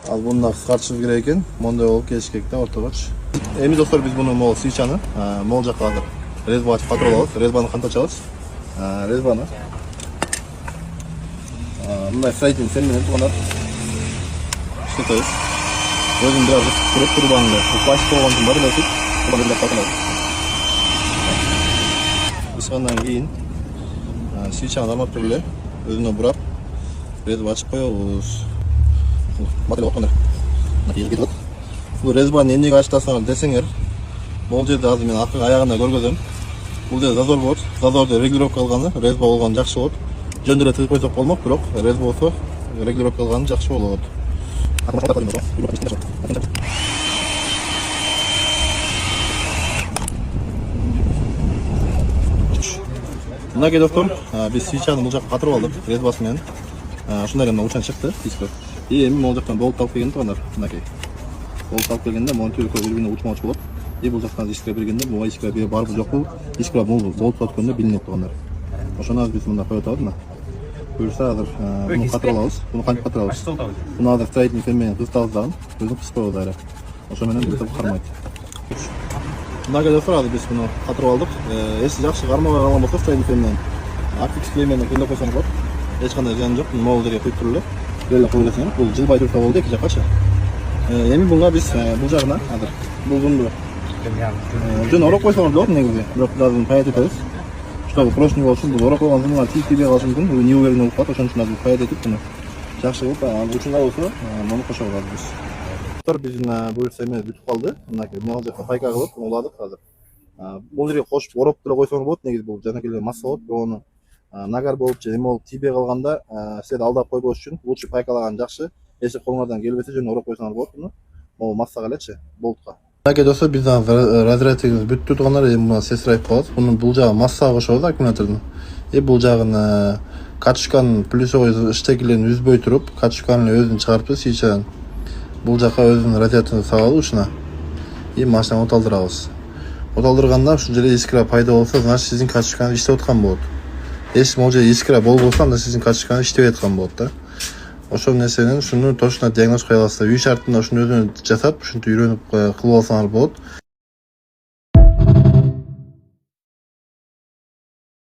Ал буну кыскартышыбыз керек экен. Мондай болуп келишкекте ортогоч. Эми достор биз буну могул свечаны могул жакка азыр резьба ачып катырып алабыз. Резьбаны кантип ачабыз? Резьбаны мындай строительный фен менен туугандар иштетебиз. Өзүн бир аз туруп турбаңды. Пластик болгон үчүн бар элесиз. Буну бир катырабыз. Ысгандан кийин свечаны кармап эле өзүнө бурап резьба ачып коебуз. Материал отондар. Бул резьбаны эмнеге ачтасыңар десеңер, бул жерде азыр мен аягында көргөзөм. Бул жерде зазор болот. Зазорду регулировка кылганы резьба болгону жакшы болот. Жөндөрө тыгып койсок болмок, бирок резьба болсо регулировка кылганы жакшы болот. Мынакей достор, биз свечаны бул жакка катырып алдык резьбасы менен. Ушундай эле учан чыкты, диско. И эми могул жактан болт алып келген туугандар, мынакей. Болт алып келгенде монтёрка бири-бирине учмалчу болот. И бул жактан искре бергенде бул искре бери барбы жокпу, искре болт өткөндө билинет туугандар. Ошону биз мында коюп атабыз. Буюрса азыр буну катырып алабыз. Буну кантип катырабыз? Буну азыр строительный фен менен кыстабыз дагы. Өзүн кысып коебуз ары. Ошо менен бизди кармайт. Мынакей достор, азыр биз буну катырып алдык. Эси жакшы кармабай калган болсо строительный фен менен актив клей менен кыйнап койсоңуз болот. Эч кандай зыяны жок. Могул жерге куюп туруп эле. Беле коюласың. Бул жылбай турса болду эки жаккачы. Эми буга биз бул жагына азыр бул жунду жөн ороп койсоңуз болот негизи. Бирок азыр паят этебиз. Чтобы прошлый болуш үчүн бул ороп койгон жундар тийип калышы мүмкүн. Бул неуверенный болуп калат. Ошон үчүн азыр паят этип буну жакшы кылып учунда болсо муну кошобуз азыр биз. Достор, биздин буюрса эмес бүтүп калды. Мынакей могул жакка пайка кылып уладык азыр. Бул жерге кошуп ороп деле койсоңуз болот. Негизи бул жанакей эле масса болот. Бирок ону нагар болуп же эме болуп тийбей калганда силерди алдап койбош үчүн лучше пайкалаган жакшы. Эч колуңардан келбесе жөн ороп койсоңуз болот буну. Могул массага элечи, болтка. Мынакей достор, биздин разрядыбыз бүттү туугандар. Эми муну сестирайып коебуз. Бунун бул жагы массага кошобуз аккумулятордун. Бул жагын катышканын плюсовой штекилерин үзбөй туруп, катышканын өзүн чыгарып свечадан бул жака өзүнүн радиаторун салалы ушуна. Машинаны оталдырабыз. Оталдырганда ушул жерде искра пайда болсо, значит сиздин катышканыңыз иштеп аткан болот. Если могул жерде искра болбосо, анда сиздин катышканыңыз иштебей аткан болот да. Ошол нерсенин ушуну точно диагноз кое аласыздар. Үй шартында ушуну өзүнүз жасап, ушинтип үйрөнүп кылып алсаңар болот.